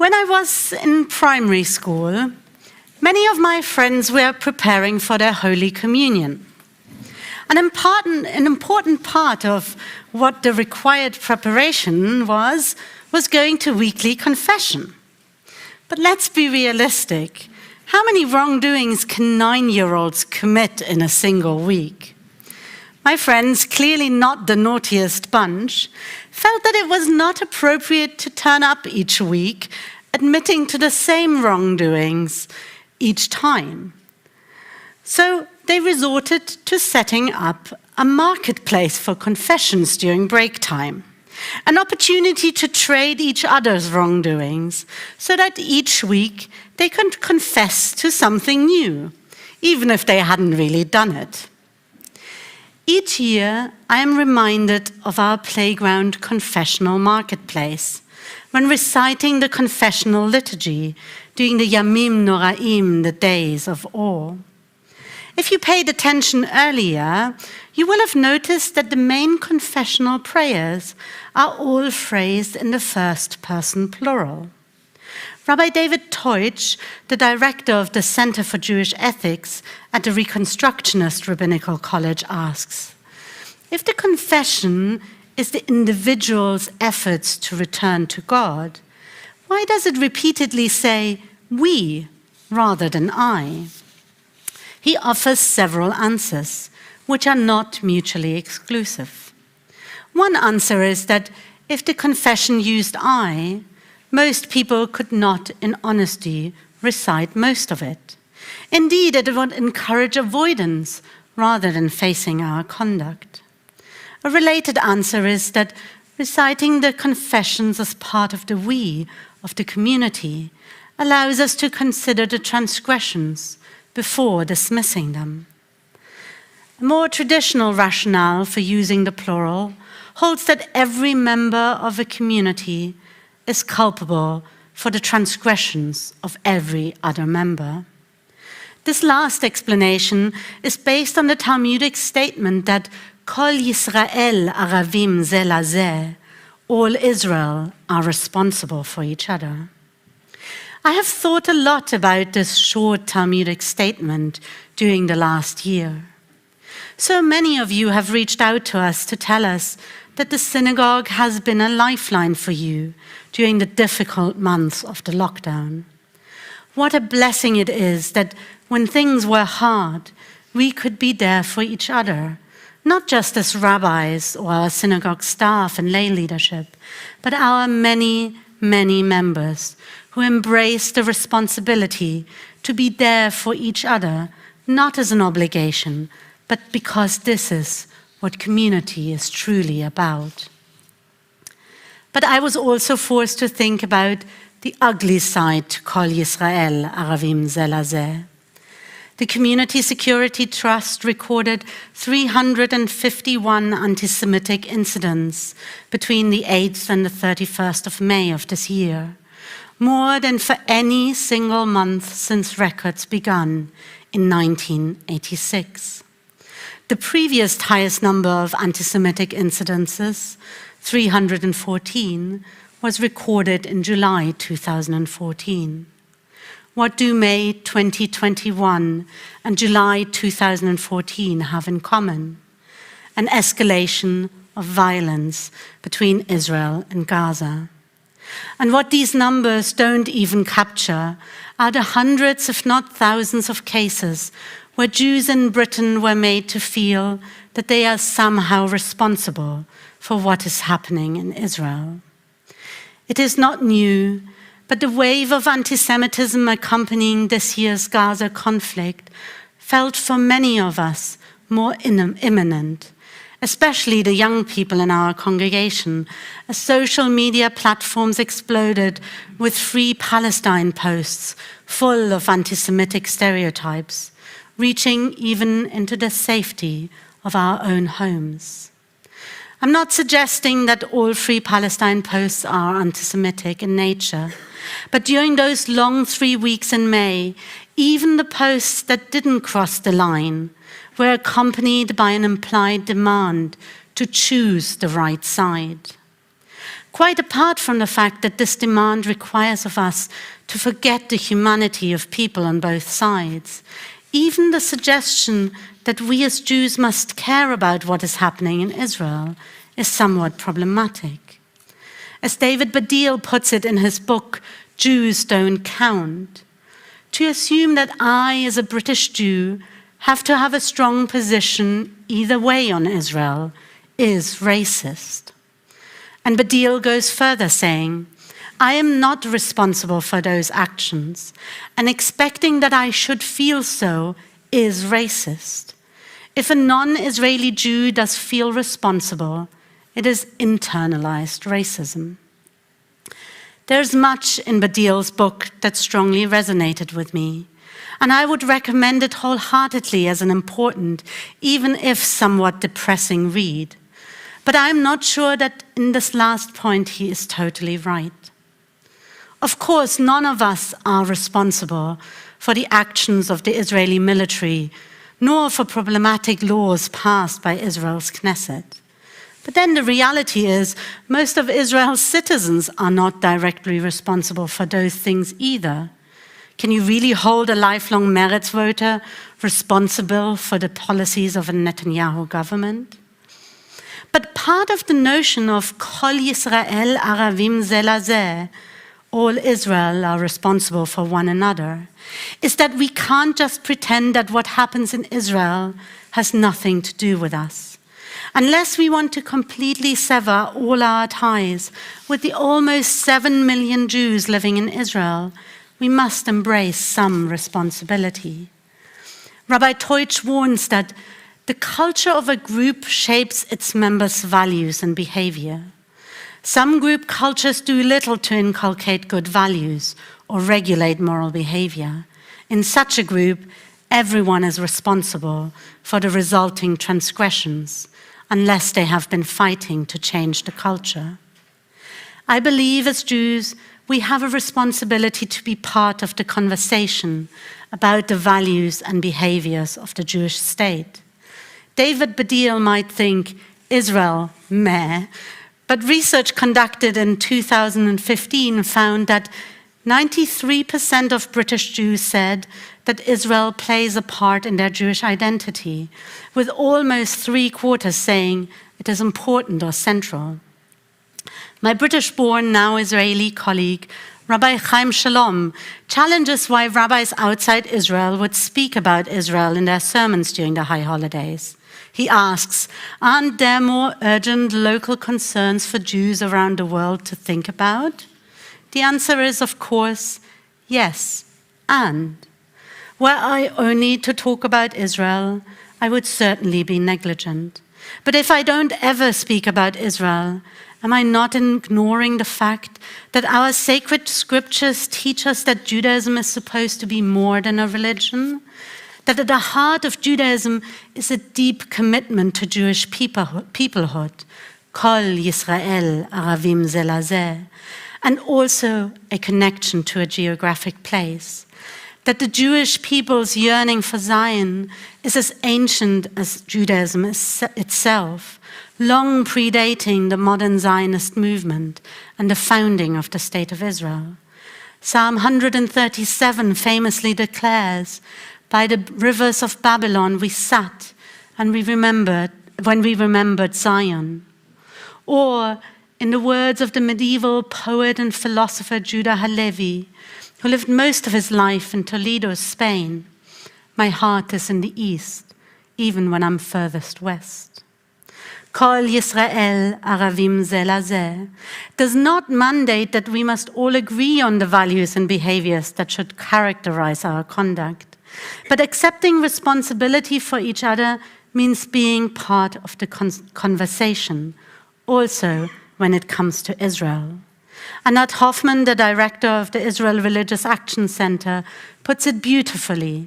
When I was in primary school, many of my friends were preparing for their Holy Communion. An important part of what the required preparation was going to weekly confession. But let's be realistic. How many wrongdoings can 9-year-olds commit in a single week? My friends, clearly not the naughtiest bunch, felt that it was not appropriate to turn up each week, admitting to the same wrongdoings each time. So they resorted to setting up a marketplace for confessions during break time, an opportunity to trade each other's wrongdoings, so that each week they could confess to something new, even if they hadn't really done it. Each year, I am reminded of our playground confessional marketplace when reciting the confessional liturgy during the Yamim Noraim, the days of awe. If you paid attention earlier, you will have noticed that the main confessional prayers are all phrased in the first person plural. Rabbi David Teutsch, the director of the Center for Jewish Ethics at the Reconstructionist Rabbinical College, asks, if the confession is the individual's efforts to return to God, why does it repeatedly say we rather than I? He offers several answers, which are not mutually exclusive. One answer is that if the confession used I, most people could not, in honesty, recite most of it. Indeed, it would encourage avoidance rather than facing our conduct. A related answer is that reciting the confessions as part of the we of the community allows us to consider the transgressions before dismissing them. A more traditional rationale for using the plural holds that every member of a community is culpable for the transgressions of every other member. This last explanation is based on the Talmudic statement that Kol yisrael arevim lazeh, all Israel are responsible for each other. I have thought a lot about this short Talmudic statement during the last year. So many of you have reached out to us to tell us that the synagogue has been a lifeline for you during the difficult months of the lockdown. What a blessing it is that when things were hard, we could be there for each other, not just as rabbis or our synagogue staff and lay leadership, but our many, many members who embrace the responsibility to be there for each other, not as an obligation, but because this is what community is truly about. But I was also forced to think about the ugly side to Kol yisrael arevim lazeh. The Community Security Trust recorded 351 anti-Semitic incidents between the 8th and the 31st of May of this year, more than for any single month since records began in 1986. The previous highest number of anti-Semitic incidences, 314, was recorded in July 2014. What do May 2021 and July 2014 have in common? An escalation of violence between Israel and Gaza. And what these numbers don't even capture are the hundreds, if not thousands, of cases where Jews in Britain were made to feel that they are somehow responsible for what is happening in Israel. It is not new, but the wave of anti-Semitism accompanying this year's Gaza conflict felt for many of us more imminent, especially the young people in our congregation, as social media platforms exploded with Free Palestine posts full of anti-Semitic stereotypes, reaching even into the safety of our own homes. I'm not suggesting that all Free Palestine posts are anti-Semitic in nature, but during those long 3 weeks in May, even the posts that didn't cross the line were accompanied by an implied demand to choose the right side. quite apart from the fact that this demand requires of us to forget the humanity of people on both sides. Even the suggestion that we as Jews must care about what is happening in Israel is somewhat problematic. As David Baddiel puts it in his book, Jews Don't Count, to assume that I, as a British Jew, have to have a strong position either way on Israel is racist. And Baddiel goes further, saying, I am not responsible for those actions, and expecting that I should feel so is racist. If a non-Israeli Jew does feel responsible, it is internalized racism. There's much in Baddiel's book that strongly resonated with me, and I would recommend it wholeheartedly as an important, even if somewhat depressing read. But I'm not sure that in this last point he is totally right. Of course, none of us are responsible for the actions of the Israeli military, nor for problematic laws passed by Israel's Knesset. But then the reality is, most of Israel's citizens are not directly responsible for those things either. Can you really hold a lifelong Meretz voter responsible for the policies of a Netanyahu government? But part of the notion of Kol Yisrael arevim lazeh, all Israel are responsible for one another, is that we can't just pretend that what happens in Israel has nothing to do with us. Unless we want to completely sever all our ties with the almost 7 million Jews living in Israel, we must embrace some responsibility. Rabbi Teutsch warns that the culture of a group shapes its members' values and behavior. Some group cultures do little to inculcate good values or regulate moral behavior. In such a group, everyone is responsible for the resulting transgressions, unless they have been fighting to change the culture. I believe as Jews, we have a responsibility to be part of the conversation about the values and behaviors of the Jewish state. David Baddiel might think, Israel, meh, but research conducted in 2015 found that 93% of British Jews said that Israel plays a part in their Jewish identity, with almost 3/4 saying it is important or central. My British-born, now Israeli colleague, Rabbi Chaim Shalom, challenges why rabbis outside Israel would speak about Israel in their sermons during the high holidays. He asks, aren't there more urgent local concerns for Jews around the world to think about? The answer is, of course, yes, and. Were I only to talk about Israel, I would certainly be negligent. But if I don't ever speak about Israel, am I not ignoring the fact that our sacred scriptures teach us that Judaism is supposed to be more than a religion? That at the heart of Judaism is a deep commitment to Jewish peoplehood, Kol Yisrael arevim lazeh, and also a connection to a geographic place. That the Jewish people's yearning for Zion is as ancient as Judaism itself, long predating the modern Zionist movement and the founding of the State of Israel. Psalm 137 famously declares, by the rivers of Babylon we sat and when we remembered Zion. Or, in the words of the medieval poet and philosopher Judah Halevi, who lived most of his life in Toledo, Spain, my heart is in the east, even when I'm furthest west. Kol Yisrael arevim lazeh does not mandate that we must all agree on the values and behaviors that should characterize our conduct, but accepting responsibility for each other means being part of the conversation, also when it comes to Israel. Anat Hoffman, the director of the Israel Religious Action Center, puts it beautifully.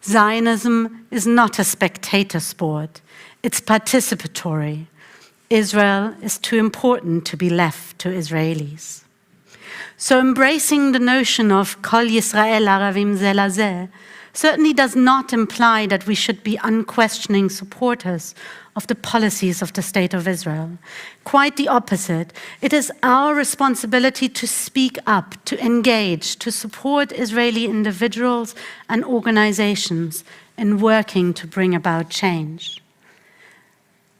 Zionism is not a spectator sport, it's participatory. Israel is too important to be left to Israelis. So embracing the notion of Kol Yisrael arevim lazeh certainly does not imply that we should be unquestioning supporters of the policies of the State of Israel. Quite the opposite. It is our responsibility to speak up, to engage, to support Israeli individuals and organizations in working to bring about change.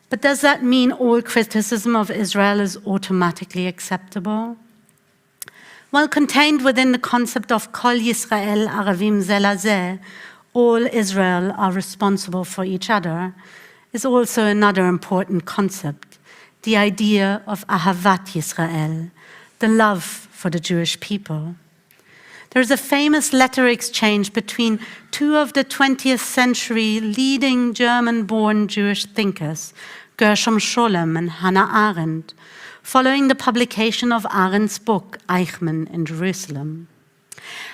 But does that mean all criticism of Israel is automatically acceptable? Well, contained within the concept of kol yisrael arevim lazeh, all Israel are responsible for each other, is also another important concept, the idea of ahavat Yisrael, the love for the Jewish people. There is a famous letter exchange between two of the 20th century leading German-born Jewish thinkers, Gershom Scholem and Hannah Arendt, following the publication of Arendt's book, Eichmann in Jerusalem.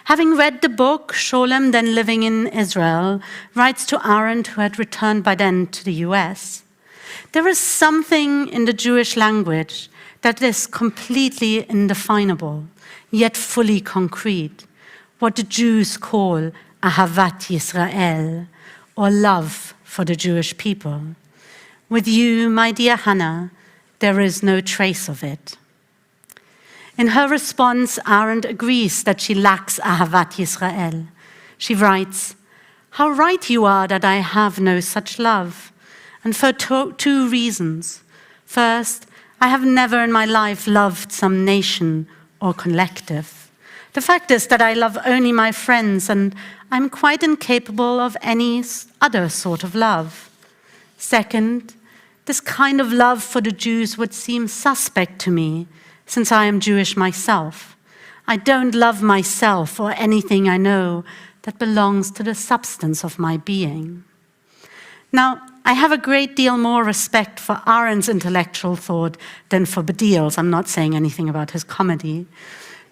Having read the book, Scholem, then living in Israel, writes to Arendt, who had returned by then to the US, "There is something in the Jewish language that is completely indefinable, yet fully concrete, what the Jews call ahavat Yisrael, or love for the Jewish people. With you, my dear Hannah, there is no trace of it." In her response, Arendt agrees that she lacks ahavat Yisrael. She writes, "How right you are that I have no such love, and for two reasons. First, I have never in my life loved some nation or collective. The fact is that I love only my friends, and I'm quite incapable of any other sort of love. Second, this kind of love for the Jews would seem suspect to me, since I am Jewish myself. I don't love myself or anything I know that belongs to the substance of my being." Now, I have a great deal more respect for Arendt's intellectual thought than for Badil's. I'm not saying anything about his comedy.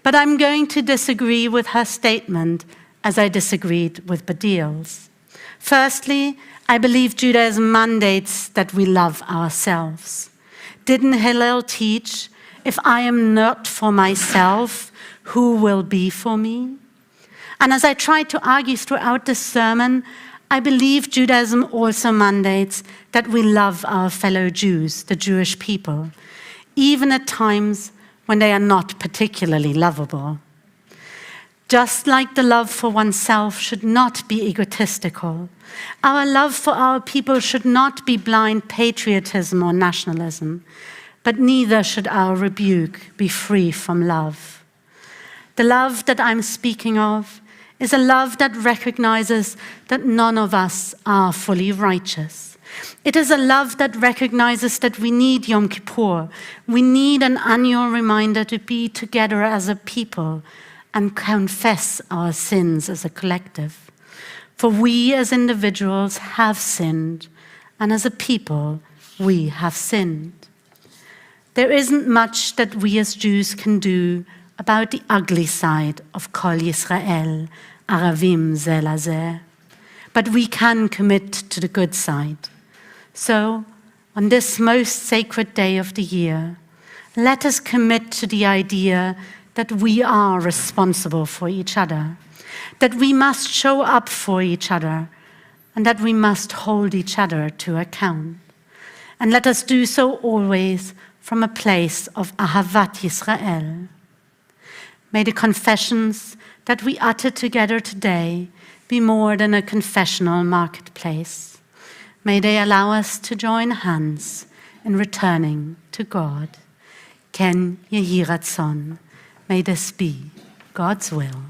But I'm going to disagree with her statement as I disagreed with Badil's. Firstly, I believe Judaism mandates that we love ourselves. Didn't Hillel teach, "If I am not for myself, who will be for me?" And as I tried to argue throughout this sermon, I believe Judaism also mandates that we love our fellow Jews, the Jewish people, even at times when they are not particularly lovable. Just like the love for oneself should not be egotistical, our love for our people should not be blind patriotism or nationalism, but neither should our rebuke be free from love. The love that I'm speaking of is a love that recognizes that none of us are fully righteous. It is a love that recognizes that we need Yom Kippur. We need an annual reminder to be together as a people and confess our sins as a collective. For we as individuals have sinned, and as a people, we have sinned. There isn't much that we as Jews can do about the ugly side of kol yisrael, arevim lazeh, but we can commit to the good side. So, on this most sacred day of the year, let us commit to the idea that we are responsible for each other, that we must show up for each other, and that we must hold each other to account. And let us do so always from a place of ahavat Yisrael. May the confessions that we utter together today be more than a confessional marketplace. May they allow us to join hands in returning to God. Ken yehi ratzon. May this be God's will.